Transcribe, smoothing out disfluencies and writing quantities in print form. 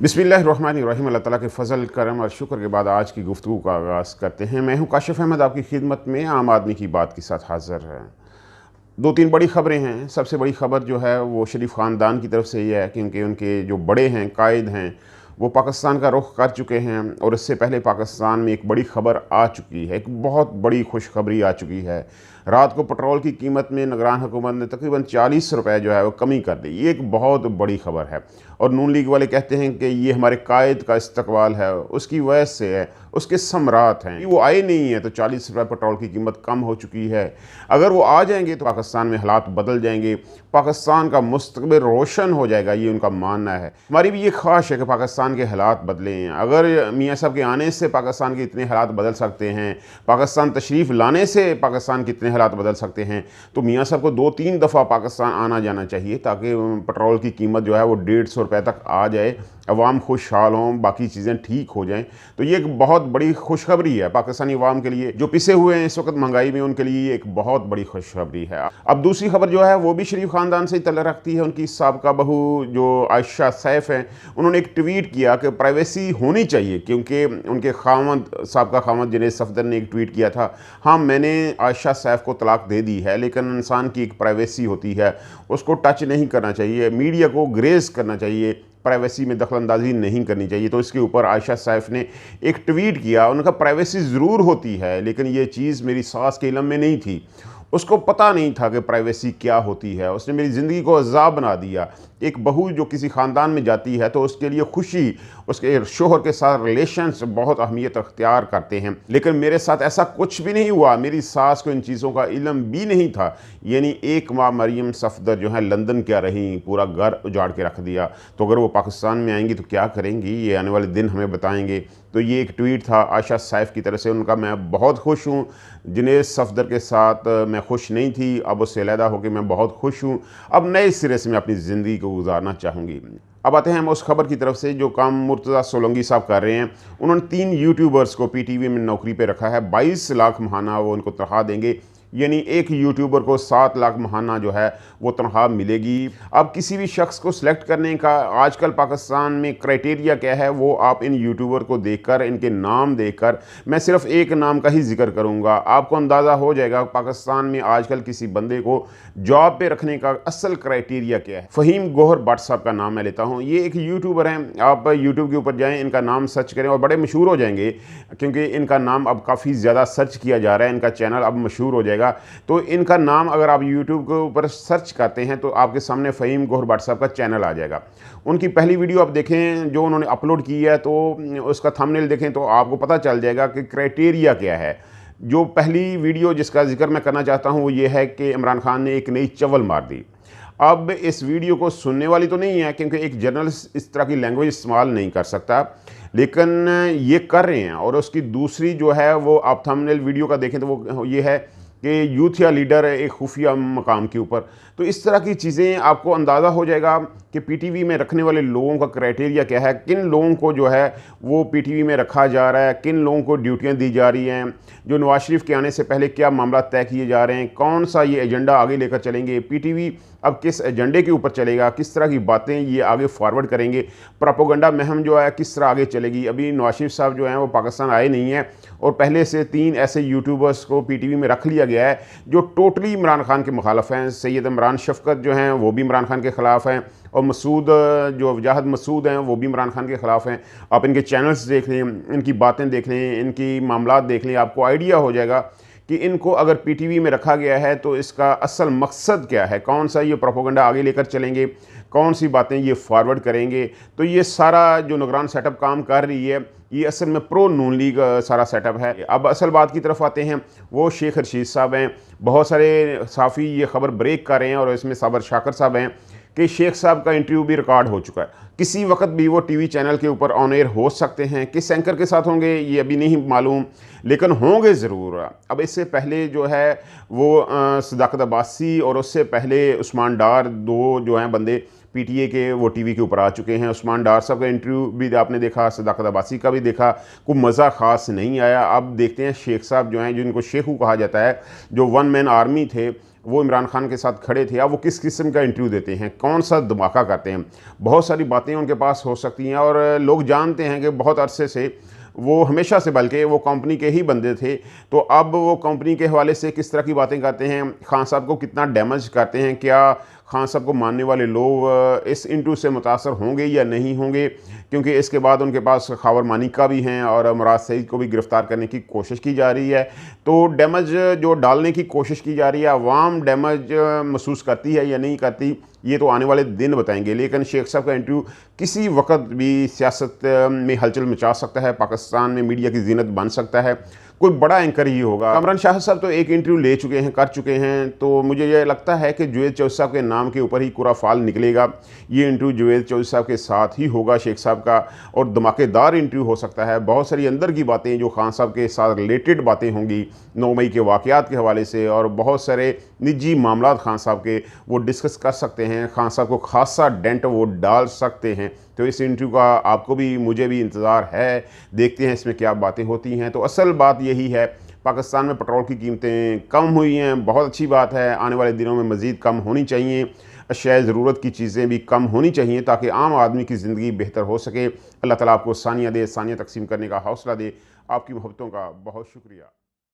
बिस्मिल्लाहिर्रहमानिर्रहीम। अल्लाह ताला के फ़ज़ल करम और शुक्र के बाद आज की गुफ्तगू का आगाज़ करते हैं। मैं हूं काशिफ़ अहमद, आपकी खिदमत में आम आदमी की बात के साथ हाज़िर है। दो तीन बड़ी ख़बरें हैं। सबसे बड़ी ख़बर जो है वो शरीफ ख़ानदान की तरफ से ये है, क्योंकि उनके जो बड़े हैं, कायद हैं, वो पाकिस्तान का रुख कर चुके हैं और इससे पहले पाकिस्तान में एक बड़ी ख़बर आ चुकी है, एक बहुत बड़ी खुशखबरी आ चुकी है। रात को पेट्रोल की कीमत में निगरान हुकूमत ने तकरीबन 40 रुपये जो है वो कमी कर दी। ये एक बहुत बड़ी ख़बर है और नून लीग वाले कहते हैं कि ये हमारे कायद का इस्तकबाल है, उसकी वजह से है, उसके समरात हैं। वो आए नहीं है तो 40 रुपये पेट्रोल की कीमत कम हो चुकी है। अगर वो आ जाएंगे तो पाकिस्तान में हालात बदल जाएंगे, पाकिस्तान का मुस्तकबिल रोशन हो जाएगा, ये उनका मानना है। हमारी भी ये ख्वाहिश है कि पाकिस्तान के हालात बदलें। अगर मियाँ साहब के आने से पाकिस्तान के इतने हालात बदल सकते हैं, पाकिस्तान तशरीफ़ लाने से पाकिस्तान के इतने हालात बदल सकते हैं, तो मियाँ साहब को 2-3 दफ़ा पाकिस्तान आना जाना चाहिए ताकि पेट्रोल की कीमत जो है वो 150 रुपये तक आ जाए, अवाम खुशहाल हों, बाकी चीज़ें ठीक हो जाएं। तो ये एक बहुत बड़ी खुशखबरी है पाकिस्तानी अवाम के लिए। जो पिसे हुए हैं इस वक्त महंगाई में, उनके लिए ये एक बहुत बड़ी खुशखबरी है। अब दूसरी खबर जो है वो भी शरीफ ख़ानदान से तल्लुक़ रखती है। उनकी साबका बहू जो आयशा सैफ हैं, उन्होंने एक ट्वीट किया कि प्राइवेसी होनी चाहिए, क्योंकि उनके साबका खामद जुनैद सफदर ने एक ट्वीट किया था, हाँ मैंने आयशा सैफ को तलाक दे दी है, लेकिन इंसान की एक प्राइवेसी होती है, उसको टच नहीं करना चाहिए, मीडिया को ग्रेस करना चाहिए, प्राइवेसी में दखलंदाजी नहीं करनी चाहिए। तो इसके ऊपर आयशा सैफ ने एक ट्वीट किया, उनका प्राइवेसी ज़रूर होती है लेकिन ये चीज़ मेरी सास के इल्म में नहीं थी, उसको पता नहीं था कि प्राइवेसी क्या होती है, उसने मेरी ज़िंदगी को अज़ाब बना दिया। एक बहू जो किसी ख़ानदान में जाती है तो उसके लिए खुशी, उसके शोहर के साथ रिलेशंस बहुत अहमियत अख्तियार करते हैं, लेकिन मेरे साथ ऐसा कुछ भी नहीं हुआ, मेरी सास को इन चीज़ों का इल्म भी नहीं था। यानी एक माँ मरियम सफदर जो है लंदन क्या रही, पूरा घर उजाड़ के रख दिया। तो अगर वो पाकिस्तान में आएंगी तो क्या करेंगी, ये आने वाले दिन हमें बताएंगे। तो ये एक ट्वीट था आयशा सैफ की तरफ से, उनका मैं बहुत खुश हूँ। जुनैद सफदर के साथ मैं खुश नहीं थी, अब उससे अलहदा होकर मैं बहुत खुश हूँ। अब नए सिरे से मैं अपनी ज़िंदगी को गुजारना चाहूँगी। अब आते हैं हम उस खबर की तरफ से जो काम मुर्तज़ा सोलंकी साहब कर रहे हैं। उन्होंने 3 यूट्यूबर्स को पीटीवी में नौकरी पे रखा है, 22 लाख महाना वो उनको तनख्वाह देंगे, यानी एक यूट्यूबर को 7 लाख महाना जो है वो तनख्वाह मिलेगी। अब किसी भी शख्स को सिलेक्ट करने का आजकल पाकिस्तान में क्राइटेरिया क्या है, वो आप इन यूट्यूबर को देखकर, इनके नाम देखकर, मैं सिर्फ एक नाम का ही जिक्र करूंगा, आपको अंदाज़ा हो जाएगा पाकिस्तान में आजकल किसी बंदे को जॉब पे रखने का असल क्राइटेरिया क्या है। फ़हीम गोहर भट्ट साहब का नाम मैं लेता हूँ। ये एक यूट्यूबर हैं, आप यूट्यूब के ऊपर जाएँ, इनका नाम सर्च करें और बड़े मशहूर हो जाएंगे, क्योंकि इनका नाम अब काफ़ी ज़्यादा सर्च किया जा रहा है, इनका चैनल अब मशहूर हो जाएगा। तो इनका नाम अगर आप YouTube के ऊपर सर्च करते हैं तो आपके सामने फ़हीम गोहर भट्ट साहब का चैनल आ जाएगा। उनकी पहली वीडियो आप देखें जो उन्होंने अपलोड की है, तो उसका थंबनेल देखें तो आपको पता चल जाएगा कि क्राइटेरिया क्या है। जो पहली वीडियो जिसका जिक्र मैं करना चाहता हूँ वो ये है कि इमरान खान ने एक नई चवल मार दी। अब इस वीडियो को सुनने वाली तो नहीं है, क्योंकि एक जर्नलिस्ट इस तरह की लैंग्वेज इस्तेमाल नहीं कर सकता, लेकिन ये कर रहे हैं। और उसकी दूसरी जो है वो आप थंबनेल वीडियो का देखें तो वो ये है कि यूथ या लीडर है एक खुफिया मकाम के ऊपर। तो इस तरह की चीज़ें आपको अंदाज़ा हो जाएगा कि पीटीवी में रखने वाले लोगों का क्राइटेरिया क्या है, किन लोगों को जो है वो पीटीवी में रखा जा रहा है, किन लोगों को ड्यूटियां दी जा रही हैं, जो नवाज शरीफ के आने से पहले क्या मामला तय किए जा रहे हैं, कौन सा ये एजेंडा आगे लेकर चलेंगे, पीटीवी अब किस एजेंडे के ऊपर चलेगा, किस तरह की बातें ये आगे फॉरवर्ड करेंगे, प्रोपेगेंडा मुहिम जो है किस तरह आगे चलेगी। अभी नवाज शरीफ साहब जो हैं वो पाकिस्तान आए नहीं हैं और पहले से 3 ऐसे यूट्यूबर्स को पीटीवी में रख लिया गया है जो टोटली इमरान खान के मुखालफ हैं। सैयद इमरान शफकत जो हैं वो भी इमरान खान के ख़िलाफ़ हैं और मसूद जो वजाहत मसूद हैं वो भी इमरान खान के ख़िलाफ़ हैं। आप इनके चैनल्स देख लें, इनकी बातें देख लें, इनकी मामलात देख लें, आपको आइडिया हो जाएगा कि इनको अगर पीटीवी में रखा गया है तो इसका असल मकसद क्या है, कौन सा ये प्रोपेगेंडा आगे लेकर चलेंगे, कौन सी बातें ये फॉरवर्ड करेंगे। तो ये सारा जो निगरान सेटअप काम कर रही है ये असल में प्रो नून लीग सारा सेटअप है। अब असल बात की तरफ आते हैं, वो शेख रशीद साहब हैं। बहुत सारे साफ़ी ये खबर ब्रेक कर रहे हैं और इसमें साबर शाकर साहब हैं कि शेख साहब का इंटरव्यू भी रिकॉर्ड हो चुका है, किसी वक्त भी वो टीवी चैनल के ऊपर ऑन एयर हो सकते हैं। किस एंकर के साथ होंगे ये अभी नहीं मालूम, लेकिन होंगे ज़रूर। अब इससे पहले जो है वो सदाकत अब्बासी और उससे पहले उस्मान डार, 2 जो हैं बंदे पीटीए के, वो टीवी के ऊपर आ चुके हैं। उस्मान डार साहब का इंटरव्यू भी आपने देखा, सदाकत अब्बासी का भी देखा, कोई मज़ा ख़ास नहीं आया। अब देखते हैं शेख साहब जो हैं, जिनको शेखू कहा जाता है, जो 1 मैन आर्मी थे, वो इमरान खान के साथ खड़े थे, अब वो किस किस्म का इंटरव्यू देते हैं, कौन सा धमाका करते हैं। बहुत सारी बातें उनके पास हो सकती हैं और लोग जानते हैं कि बहुत अरसे से वो, हमेशा से बल्कि वो कंपनी के ही बंदे थे, तो अब वो कंपनी के हवाले से किस तरह की बातें करते हैं, खान साहब को कितना डैमेज करते हैं, क्या खान साहब को मानने वाले लोग इस इंटरव्यू से मुतासर होंगे या नहीं होंगे, क्योंकि इसके बाद उनके पास खावर मानिका भी हैं और मुराद सईद को भी गिरफ़्तार करने की कोशिश की जा रही है। तो डैमेज जो डालने की कोशिश की जा रही है, अवाम डैमेज महसूस करती है या नहीं करती, ये तो आने वाले दिन बताएंगे। लेकिन शेख साहब का इंटरव्यू किसी वक्त भी सियासत में हलचल मचा सकता है, पाकिस्तान में मीडिया की जीनत बन सकता है, कोई बड़ा एंकर ही होगा। कामरान शाहिद साहब तो एक इंटरव्यू ले चुके हैं, कर चुके हैं, तो मुझे ये लगता है कि जुवैद चौधरी साहब के नाम के ऊपर ही पूरा फाल निकलेगा। ये इंटरव्यू जुवैद चौधरी साहब के साथ ही होगा शेख साहब का, और धमाकेदार इंटरव्यू हो सकता है। बहुत सारी अंदर की बातें जो खान साहब के साथ रिलेटेड बातें होंगी 9 मई के वाक़यात के हवाले से, और बहुत सारे निजी मामलात खान साहब के वो डिस्कस कर सकते हैं, खान साहब को खासा डेंट वो डाल सकते हैं। तो इस इंटरव्यू का आपको भी मुझे भी इंतज़ार है, देखते हैं इसमें क्या बातें होती हैं। तो असल बात यही है, पाकिस्तान में पेट्रोल की कीमतें कम हुई हैं, बहुत अच्छी बात है, आने वाले दिनों में मज़ीद कम होनी चाहिए, अशियाए ज़रूरत की चीज़ें भी कम होनी चाहिए ताकि आम आदमी की ज़िंदगी बेहतर हो सके। अल्लाह ताला आपको सानिया दे, सानिया तकसीम करने का हौसला दे। आपकी मोहब्बतों का बहुत शुक्रिया।